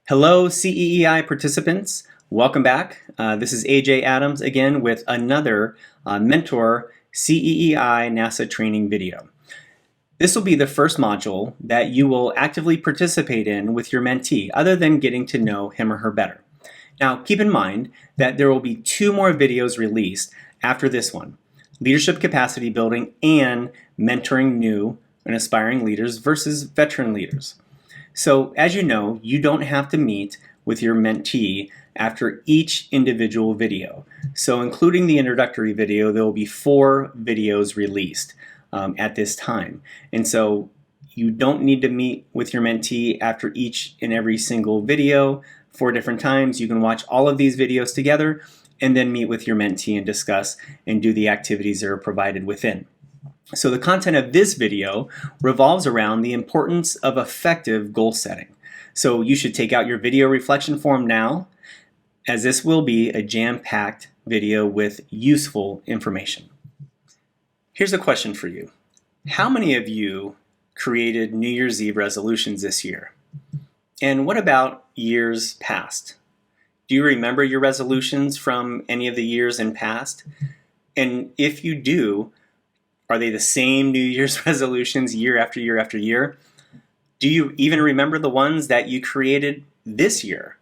Hello, CEEI participants. Welcome back. This is AJ Adams again with another Mentor CEEI NASA training video. This will be the first module that you will actively participate in with your mentee, other than getting to know him or her better. Now, keep in mind that there will be two more videos released after this one: leadership capacity building and mentoring new and aspiring leaders versus veteran leaders. So as you know, you don't have to meet with your mentee after each individual video. So including the introductory video, there will be 4 videos released at this time. And so you don't need to meet with your mentee after each and every single video 4 different times. You can watch all of these videos together and then meet with your mentee and discuss and do the activities that are provided within. So the content of this video revolves around the importance of effective goal setting. So you should take out your video reflection form now, as this will be a jam-packed video with useful information. Here's a question for you. How many of you created New Year's Eve resolutions this year? And what about years past? Do you remember your resolutions from any of the years in past? And if you do, are they the same New Year's resolutions year after year after year? Do you even remember the ones that you created this year?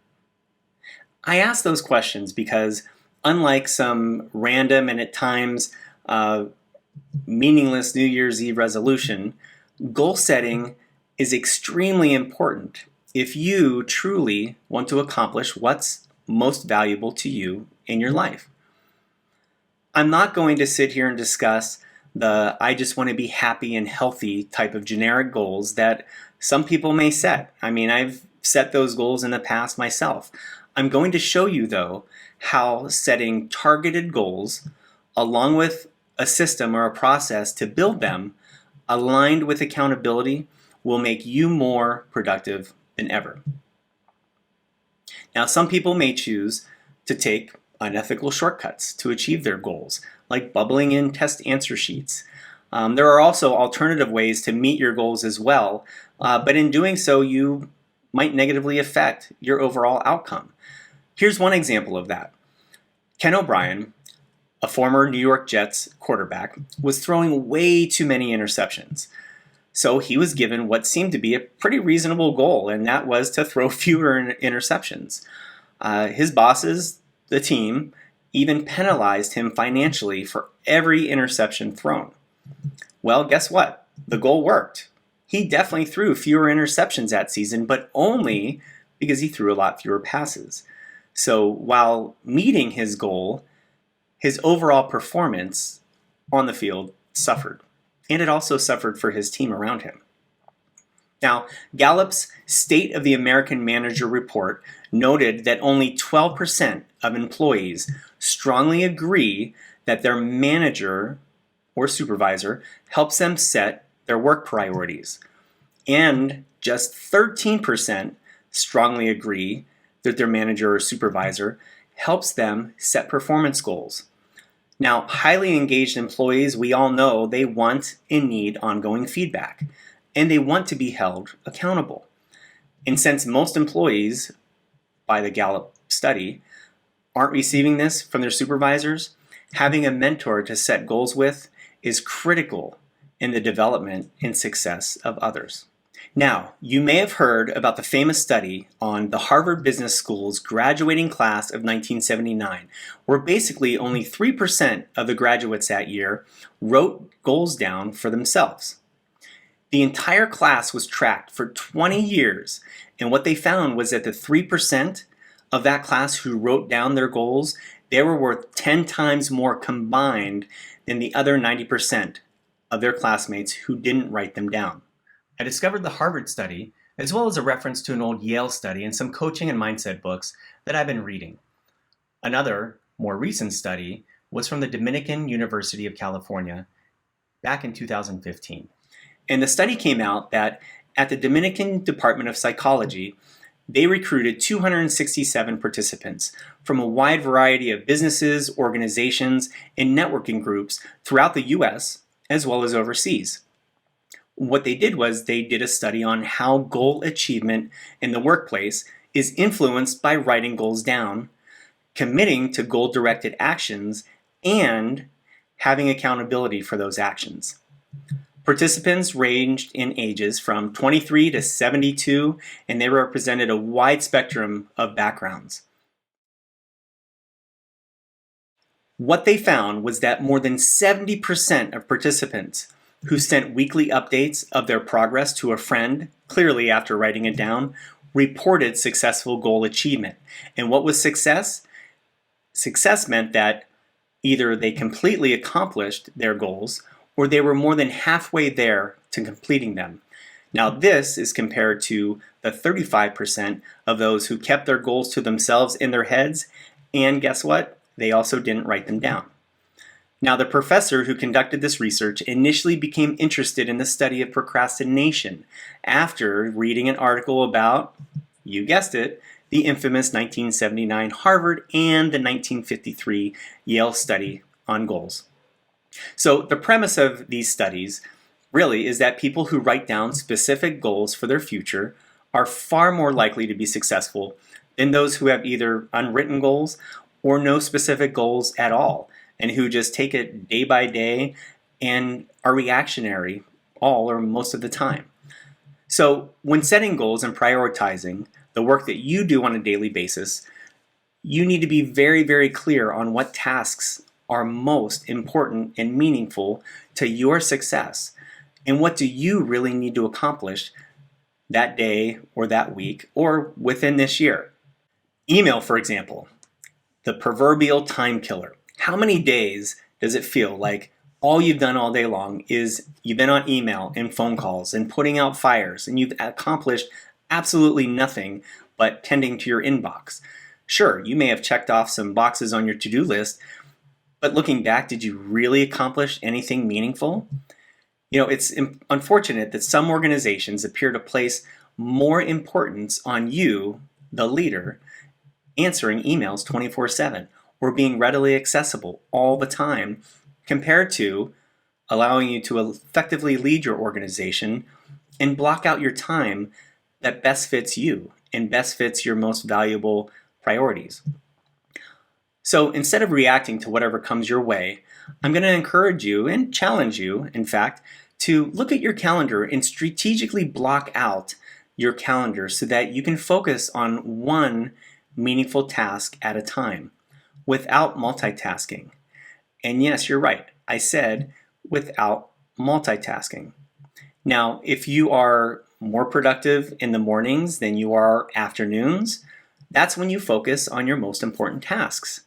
I ask those questions because, unlike some random and at times meaningless New Year's Eve resolution, goal setting is extremely important if you truly want to accomplish what's most valuable to you in your life. I'm not going to sit here and discuss the I just want to be happy and healthy type of generic goals that some people may set. I mean, I've set those goals in the past myself. I'm going to show you, though, how setting targeted goals along with a system or a process to build them aligned with accountability will make you more productive than ever. Now, some people may choose to take unethical shortcuts to achieve their goals, like bubbling in test answer sheets. There are also alternative ways to meet your goals as well, but in doing so, you might negatively affect your overall outcome. Here's one example of that. Ken O'Brien, a former New York Jets quarterback, was throwing way too many interceptions. So he was given what seemed to be a pretty reasonable goal, and that was to throw fewer interceptions. His bosses, the team, even penalized him financially for every interception thrown. Well, guess what? The goal worked. He definitely threw fewer interceptions that season, but only because he threw a lot fewer passes. So while meeting his goal, his overall performance on the field suffered, and it also suffered for his team around him. Now, Gallup's State of the American Manager report noted that only 12% of employees strongly agree that their manager or supervisor helps them set their work priorities. And just 13% strongly agree that their manager or supervisor helps them set performance goals. Now, highly engaged employees, we all know they want and need ongoing feedback, and they want to be held accountable. And since most employees, by the Gallup study, aren't receiving this from their supervisors, having a mentor to set goals with is critical in the development and success of others. Now, you may have heard about the famous study on the Harvard Business School's graduating class of 1979, where basically only 3% of the graduates that year wrote goals down for themselves. The entire class was tracked for 20 years, and what they found was that the 3% of that class who wrote down their goals, they were worth 10 times more combined than the other 90% of their classmates who didn't write them down. I discovered the Harvard study, as well as a reference to an old Yale study and some coaching and mindset books that I've been reading. Another, more recent study was from the Dominican University of California back in 2015. And the study came out that at the Dominican Department of Psychology, they recruited 267 participants from a wide variety of businesses, organizations, and networking groups throughout the US as well as overseas. What they did was they did a study on how goal achievement in the workplace is influenced by writing goals down, committing to goal-directed actions, and having accountability for those actions. Participants ranged in ages from 23 to 72, and they represented a wide spectrum of backgrounds. What they found was that more than 70% of participants who sent weekly updates of their progress to a friend, clearly after writing it down, reported successful goal achievement. And what was success? Success meant that either they completely accomplished their goals or they were more than halfway there to completing them. Now this is compared to the 35% of those who kept their goals to themselves in their heads, and guess what? They also didn't write them down. Now the professor who conducted this research initially became interested in the study of procrastination after reading an article about, you guessed it, the infamous 1979 Harvard and the 1953 Yale study on goals. So the premise of these studies really is that people who write down specific goals for their future are far more likely to be successful than those who have either unwritten goals or no specific goals at all, and who just take it day by day and are reactionary all or most of the time. So when setting goals and prioritizing the work that you do on a daily basis, you need to be very, very clear on what tasks are most important and meaningful to your success, and what do you really need to accomplish that day or that week or within this year. Email, for example, the proverbial time killer. How many days does it feel like all you've done all day long is you've been on email and phone calls and putting out fires, and you've accomplished absolutely nothing but tending to your inbox? Sure, you may have checked off some boxes on your to-do list, but looking back, did you really accomplish anything meaningful? You know, it's unfortunate that some organizations appear to place more importance on you, the leader, answering emails 24/7 or being readily accessible all the time, compared to allowing you to effectively lead your organization and block out your time that best fits you and best fits your most valuable priorities. So instead of reacting to whatever comes your way, I'm going to encourage you and challenge you, in fact, to look at your calendar and strategically block out your calendar so that you can focus on one meaningful task at a time without multitasking. And yes, you're right. I said without multitasking. Now, if you are more productive in the mornings than you are afternoons, that's when you focus on your most important tasks.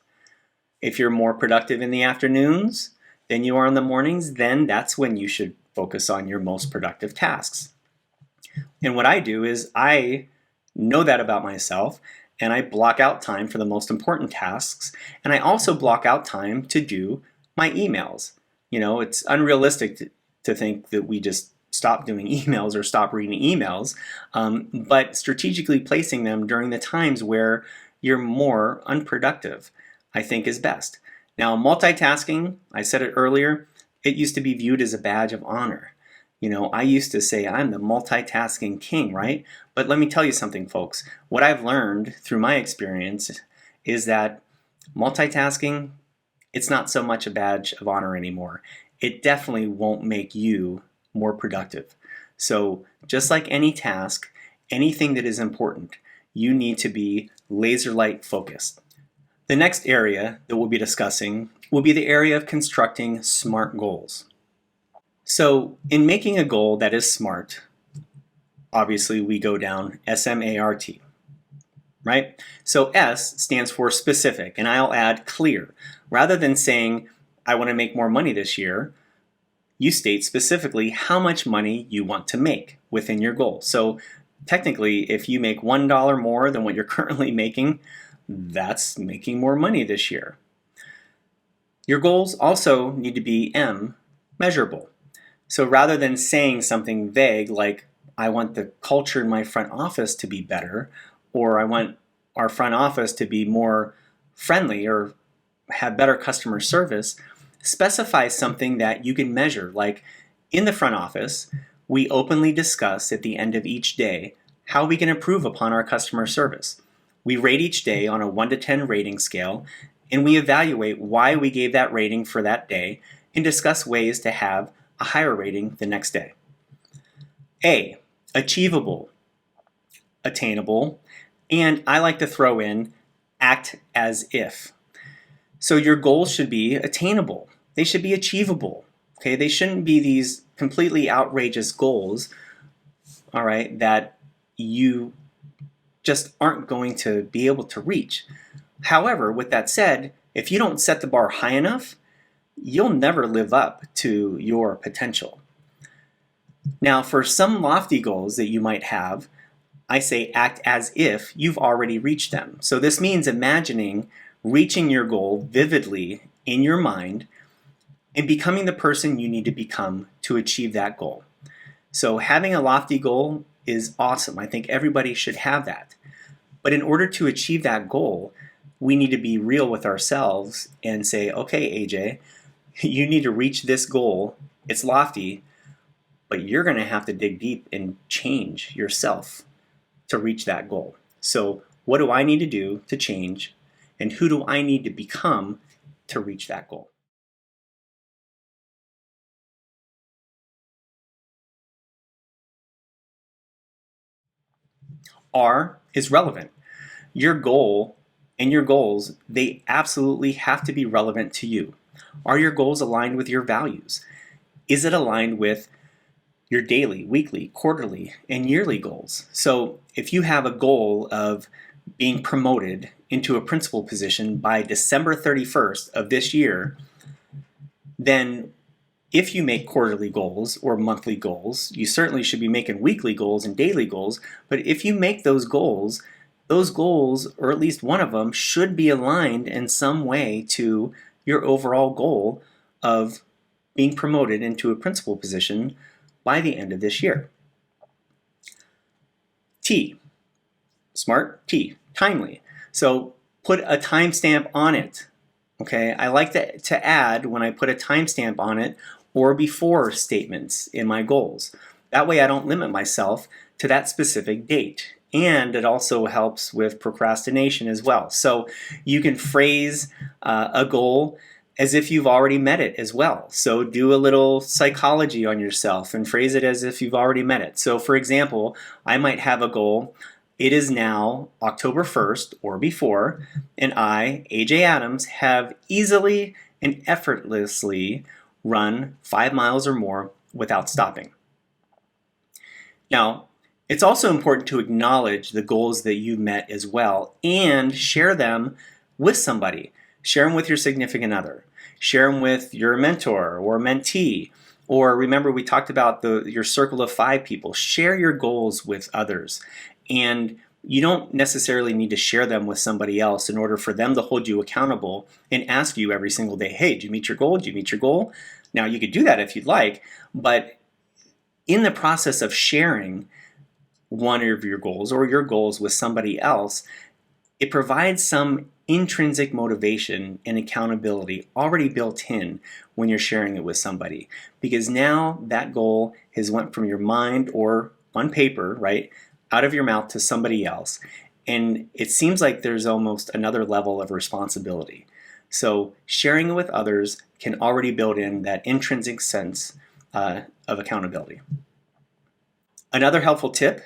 If you're more productive in the afternoons than you are in the mornings, then that's when you should focus on your most productive tasks. And what I do is I know that about myself, and I block out time for the most important tasks, and I also block out time to do my emails. You know, it's unrealistic to think that we just stop doing emails or stop reading emails, but strategically placing them during the times where you're more unproductive, I think, is best. Now, multitasking, I said it earlier, it used to be viewed as a badge of honor. You know, I used to say I'm the multitasking king, right? But let me tell you something, folks. What I've learned through my experience is that multitasking, it's not so much a badge of honor anymore. It definitely won't make you more productive. So just like any task, anything that is important, you need to be laser-light focused. The next area that we'll be discussing will be the area of constructing SMART goals. So in making a goal that is SMART, obviously we go down SMART, right? So S stands for specific, and I'll add clear. Rather than saying, I want to make more money this year, you state specifically how much money you want to make within your goal. So technically, if you make $1 more than what you're currently making, that's making more money this year. Your goals also need to be M, measurable. So rather than saying something vague like, I want the culture in my front office to be better, or I want our front office to be more friendly or have better customer service, specify something that you can measure. Like in the front office, we openly discuss at the end of each day How we can improve upon our customer service. We rate each day on a 1 to 10 rating scale, and we evaluate why we gave that rating for that day and discuss ways to have a higher rating the next day. A, achievable, attainable, and I like to throw in act as if. So your goals should be attainable. They should be achievable. Okay, they shouldn't be these completely outrageous goals, all right, that you just aren't going to be able to reach. However, with that said, if you don't set the bar high enough, you'll never live up to your potential. Now, for some lofty goals that you might have, I say act as if you've already reached them. So this means imagining reaching your goal vividly in your mind and becoming the person you need to become to achieve that goal. So having a lofty goal is awesome. I think everybody should have that. But in order to achieve that goal, we need to be real with ourselves and say, okay, AJ, you need to reach this goal. It's lofty, but you're going to have to dig deep and change yourself to reach that goal. So what do I need to do to change? And who do I need to become to reach that goal? R is relevant. Your goal and your goals, they absolutely have to be relevant to you. Are your goals aligned with your values? Is it aligned with your daily, weekly, quarterly, and yearly goals? So if you have a goal of being promoted into a principal position by December 31st of this year, then if you make quarterly goals or monthly goals, you certainly should be making weekly goals and daily goals. But if you make those goals, or at least one of them, should be aligned in some way to your overall goal of being promoted into a principal position by the end of this year. T, smart. T, timely. So put a timestamp on it. Okay, I like to add when I put a timestamp on it or before statements in my goals. That way I don't limit myself to that specific date. And it also helps with procrastination as well. So you can phrase a goal as if you've already met it as well. So do a little psychology on yourself and phrase it as if you've already met it. So for example, I might have a goal. It is now October 1st or before, and I, AJ Adams, have easily and effortlessly run 5 miles or more without stopping. Now, it's also important to acknowledge the goals that you met as well and share them with somebody. Share them with your significant other. Share them with your mentor or mentee. Or remember, we talked about your circle of 5 people. Share your goals with others. And you don't necessarily need to share them with somebody else in order for them to hold you accountable and ask you every single day, hey, did you meet your goal? Did you meet your goal? Now, you could do that if you'd like, but in the process of sharing one of your goals or your goals with somebody else, it provides some intrinsic motivation and accountability already built in when you're sharing it with somebody, because now that goal has went from your mind or on paper, right, out of your mouth to somebody else, and it seems like there's almost another level of responsibility. So sharing it with others can already build in that intrinsic sense of accountability. Another helpful tip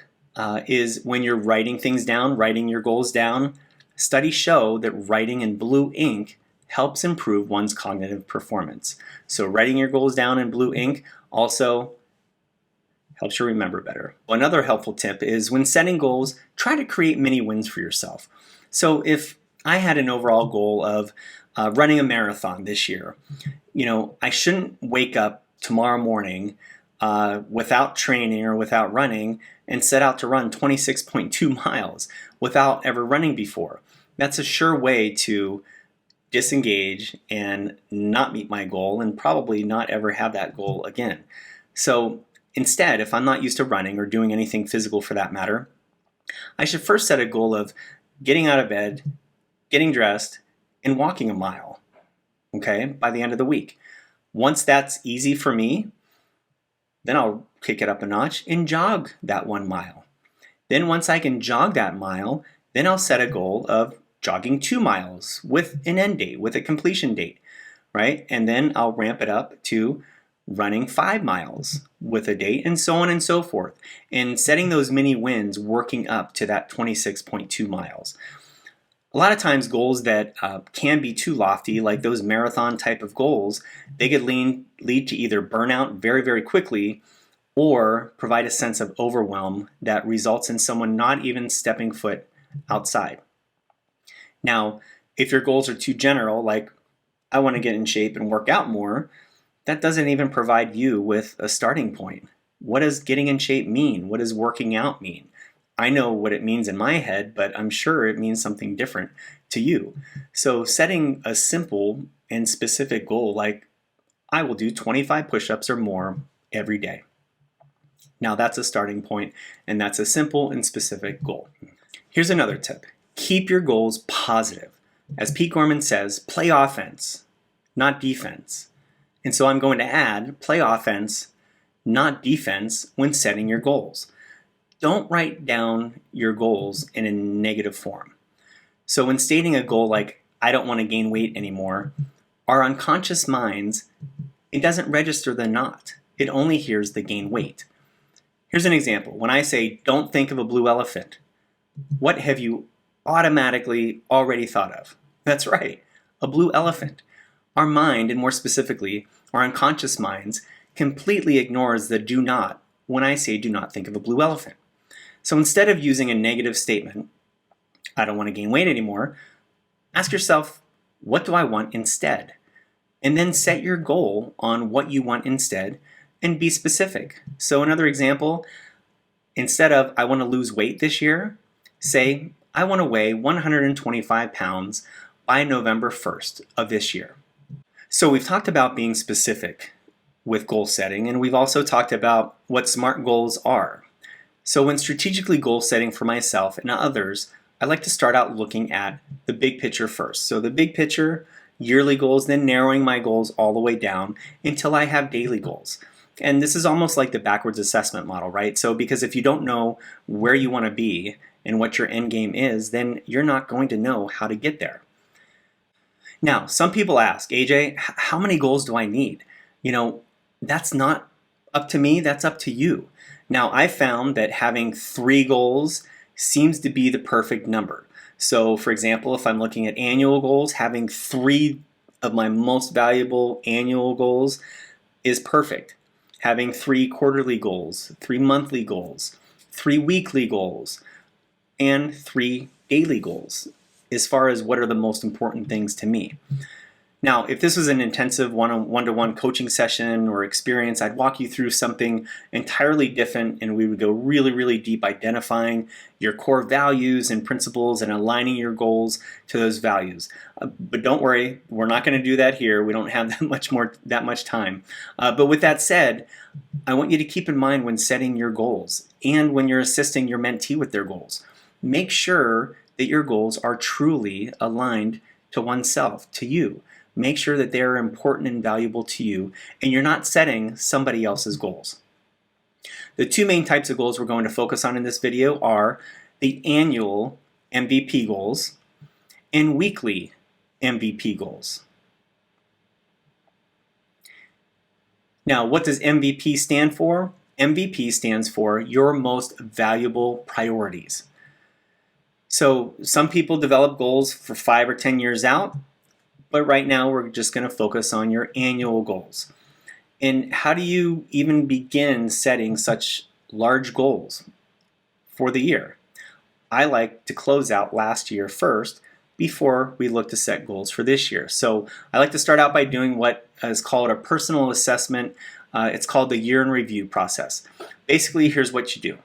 is when you're writing things down, writing your goals down, studies show that writing in blue ink helps improve one's cognitive performance. So writing your goals down in blue ink also helps you remember better. Another helpful tip is when setting goals, try to create mini wins for yourself. So if I had an overall goal of running a marathon this year, I shouldn't wake up tomorrow morning without training or without running and set out to run 26.2 miles without ever running before. That's a sure way to disengage and not meet my goal and probably not ever have that goal again. So instead, if I'm not used to running or doing anything physical for that matter, I should first set a goal of getting out of bed, getting dressed, and walking a mile, okay, by the end of the week. Once that's easy for me, then I'll kick it up a notch and jog that 1 mile. Then once I can jog that mile, then I'll set a goal of jogging 2 miles with an end date, with a completion date, right? And then I'll ramp it up to running 5 miles with a date, and so on and so forth. And setting those mini wins, working up to that 26.2 miles. A lot of times goals that can be too lofty, like those marathon type of goals, they could lead to either burnout very, very quickly or provide a sense of overwhelm that results in someone not even stepping foot outside. Now, if your goals are too general, like I want to get in shape and work out more, that doesn't even provide you with a starting point. What does getting in shape mean? What does working out mean? I know what it means in my head, but I'm sure it means something different to you. So setting a simple and specific goal like I will do 25 push-ups or more every day. Now that's a starting point, and that's a simple and specific goal. Here's another tip. Keep your goals positive. As Pete Gorman says, play offense, not defense. And so I'm going to add play offense, not defense, when setting your goals. Don't write down your goals in a negative form. So when stating a goal like, I don't want to gain weight anymore, our unconscious minds, it doesn't register the not. It only hears the gain weight. Here's an example. When I say, don't think of a blue elephant, what have you automatically already thought of? That's right, a blue elephant. Our mind, and more specifically, our unconscious minds, completely ignores the do not when I say do not think of a blue elephant. So instead of using a negative statement, I don't want to gain weight anymore, ask yourself, what do I want instead? And then set your goal on what you want instead and be specific. So another example, instead of I want to lose weight this year, say I want to weigh 125 pounds by November 1st of this year. So we've talked about being specific with goal setting, and we've also talked about what SMART goals are. So when strategically goal setting for myself and others, I like to start out looking at the big picture first. So the big picture, yearly goals, then narrowing my goals all the way down until I have daily goals. And this is almost like the backwards assessment model, right? So because if you don't know where you want to be and what your end game is, then you're not going to know how to get there. Now, some people ask, AJ, how many goals do I need? That's not up to me, that's up to you. Now, I found that having 3 goals seems to be the perfect number. So, for example, if I'm looking at annual goals, having 3 of my most valuable annual goals is perfect. Having 3 quarterly goals, 3 monthly goals, 3 weekly goals, and 3 daily goals as far as what are the most important things to me. Now, if this was an intensive one-to-one coaching session or experience, I'd walk you through something entirely different, and we would go really, really deep identifying your core values and principles and aligning your goals to those values. But don't worry, we're not going to do that here. We don't have that much time. But with that said, I want you to keep in mind when setting your goals and when you're assisting your mentee with their goals, make sure that your goals are truly aligned to oneself, to you. Make sure that they are important and valuable to you, and you're not setting somebody else's goals. The 2 main types of goals we're going to focus on in this video are the annual MVP goals and weekly MVP goals. Now, what does MVP stand for? MVP stands for your most valuable priorities. So some people develop goals for 5 or 10 years out, but right now we're just going to focus on your annual goals. And how do you even begin setting such large goals for the year? I like to close out last year first before we look to set goals for this year. So I like to start out by doing what is called a personal assessment. It's called the year in review process. Basically, here's what you do.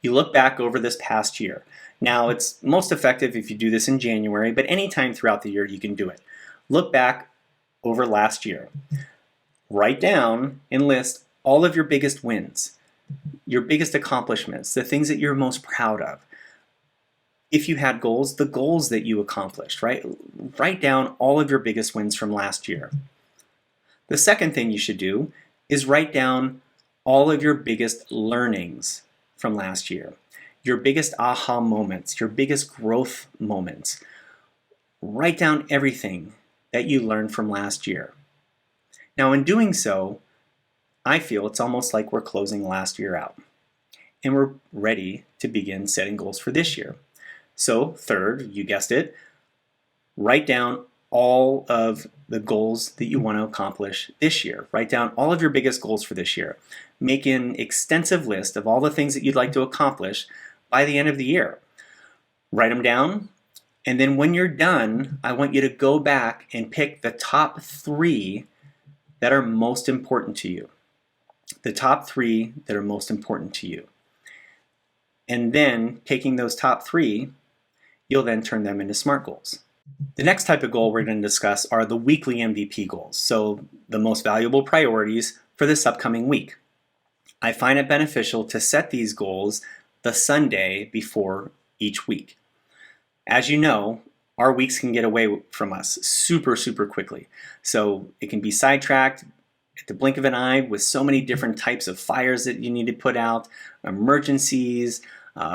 You look back over this past year. Now, it's most effective if you do this in January, but anytime throughout the year you can do it. Look back over last year. Write down and list all of your biggest wins, your biggest accomplishments, the things that you're most proud of. If you had goals, the goals that you accomplished, right? Write down all of your biggest wins from last year. The second thing you should do is write down all of your biggest learnings from last year. your biggest aha moments, your biggest growth moments. Write down everything that you learned from last year. Now, in doing so, I feel it's almost like we're closing last year out and we're ready to begin setting goals for this year. So, third, you guessed it, write down all of the goals that you want to accomplish this year. Write down all of your biggest goals for this year. Make an extensive list of all the things that you'd like to accomplish by the end of the year. Write them down, and then when you're done, I want you to go back and pick the top 3 that are most important to you. The top 3 that are most important to you. And then, taking those top 3, you'll then turn them into SMART goals. The next type of goal we're going to discuss are the weekly MVP goals, so the most valuable priorities for this upcoming week. I find it beneficial to set these goals the Sunday before each week. As you know, our weeks can get away from us super quickly. So it can be sidetracked at the blink of an eye with so many different types of fires that you need to put out, emergencies,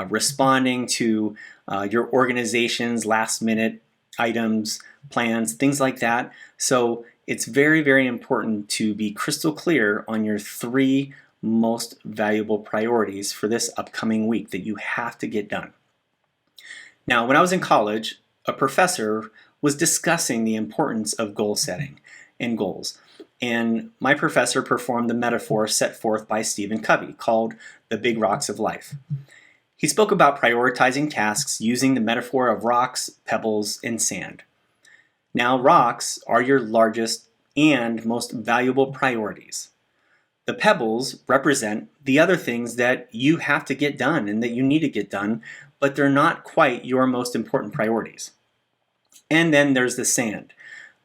responding to your organization's last minute items, plans, things like that. So it's very important to be crystal clear on your 3 most valuable priorities for this upcoming week that you have to get done. Now, when I was in college, a professor was discussing the importance of goal setting and goals. And my professor performed the metaphor set forth by Stephen Covey called the big rocks of life. He spoke about prioritizing tasks using the metaphor of rocks, pebbles, and sand. Now, rocks are your largest and most valuable priorities. The pebbles represent the other things that you have to get done and that you need to get done, but they're not quite your most important priorities. And then there's the sand.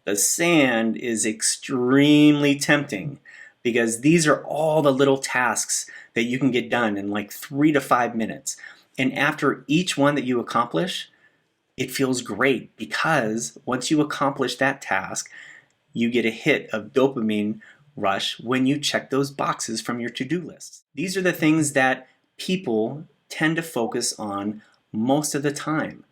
The sand is extremely tempting because these are all the little tasks that you can get done in like 3 to 5 minutes. And after each one that you accomplish, it feels great because once you accomplish that task, you get a hit of dopamine rush when you check those boxes from your to-do list. These are the things that people tend to focus on most of the time,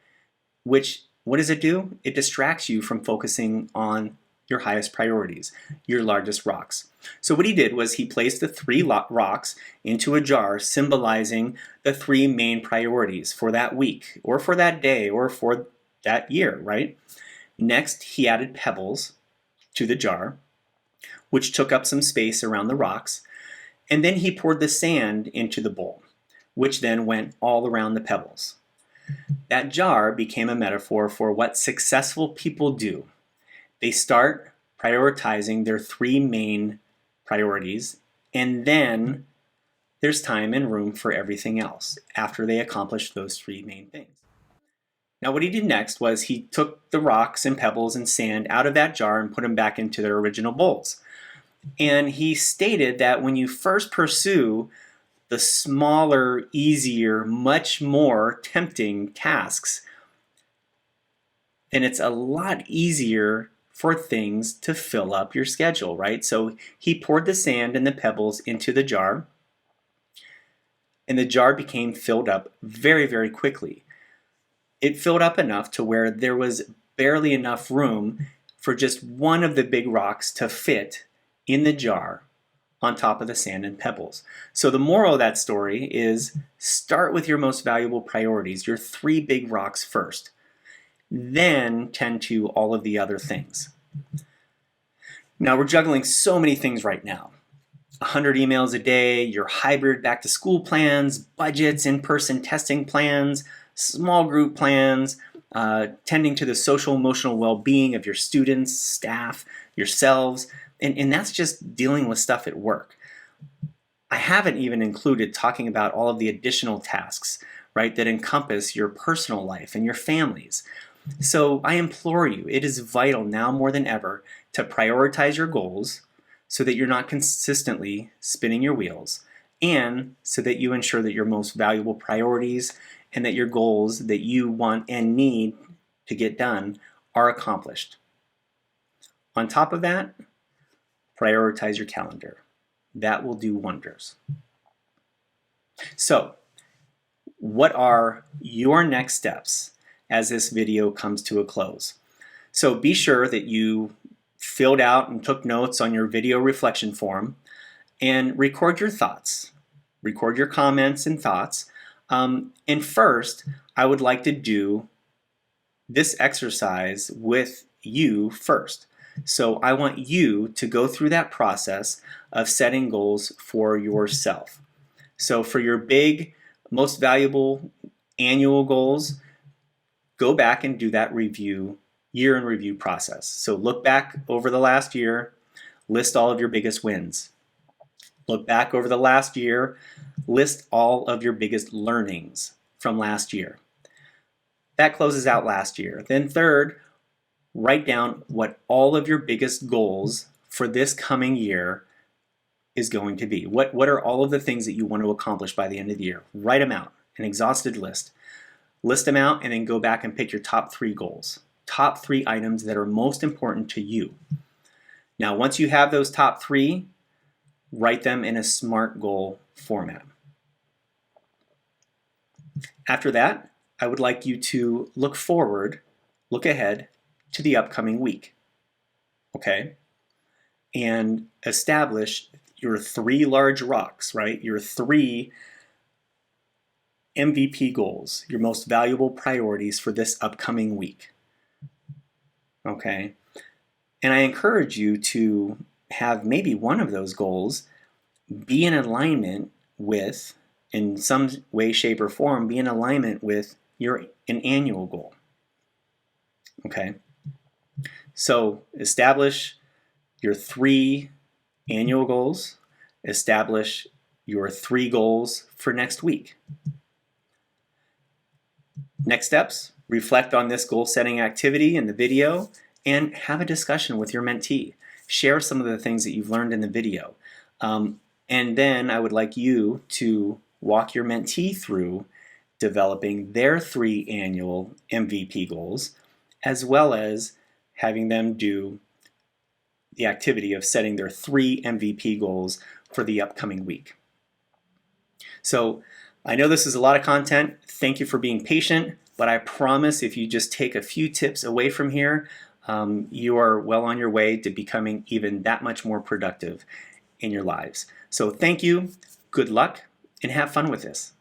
which, what does it do? It distracts you from focusing on your highest priorities, your largest rocks. So what he did was he placed the 3 rocks into a jar symbolizing the 3 main priorities for that week or for that day or for that year, right? Next, he added pebbles to the jar, which took up some space around the rocks, and then he poured the sand into the bowl, which then went all around the pebbles. That jar became a metaphor for what successful people do. They start prioritizing their 3 main priorities, and then there's time and room for everything else after they accomplish those 3 main things. Now, what he did next was he took the rocks and pebbles and sand out of that jar and put them back into their original bowls. And he stated that when you first pursue the smaller, easier, much more tempting tasks, then it's a lot easier for things to fill up your schedule, right? So he poured the sand and the pebbles into the jar, and the jar became filled up very quickly. It filled up enough to where there was barely enough room for just one of the big rocks to fit in the jar on top of the sand and pebbles. So the moral of that story is start with your most valuable priorities, your 3 big rocks first, then tend to all of the other things. Now we're juggling so many things right now. 100 emails a day, your hybrid back to school plans, budgets, in-person testing plans, small group plans, tending to the social emotional well-being of your students, staff, yourselves, and that's just dealing with stuff at work. I haven't even included talking about all of the additional tasks, right, that encompass your personal life and your families. So I implore you, it is vital now more than ever to prioritize your goals so that you're not consistently spinning your wheels, and so that you ensure that your most valuable priorities and that your goals that you want and need to get done are accomplished. On top of that, prioritize your calendar. That will do wonders. So, what are your next steps as this video comes to a close. So be sure that you filled out and took notes on your video reflection form and record your thoughts. Record your comments and thoughts. And first, I would like to do this exercise with you first. So I want you to go through that process of setting goals for yourself. So for your big, most valuable annual goals, go back and do that year in review process. So look back over the last year, list all of your biggest wins. Look back over the last year, list all of your biggest learnings from last year. That closes out last year. Then third, write down what all of your biggest goals for this coming year is going to be. What are all of the things that you want to accomplish by the end of the year? Write them out, an exhausted list. List them out and then go back and pick your top 3 goals. Top 3 items that are most important to you. Now, once you have those top 3, write them in a SMART goal format. After that, I would like you to look ahead to the upcoming week, okay? And establish your 3 large rocks, right? Your 3 MVP goals, your most valuable priorities for this upcoming week, okay? And I encourage you to have maybe one of those goals be in alignment with, in some way, shape, or form, be in alignment with an annual goal, okay? So establish your 3 annual goals, establish your 3 goals for next week. Next steps, reflect on this goal setting activity in the video and have a discussion with your mentee. Share some of the things that you've learned in the video. And then I would like you to walk your mentee through developing their 3 annual MVP goals, as well as having them do the activity of setting their 3 MVP goals for the upcoming week. So I know this is a lot of content. Thank you for being patient, but I promise if you just take a few tips away from here, you are well on your way to becoming even that much more productive in your lives. So thank you, good luck, and have fun with this.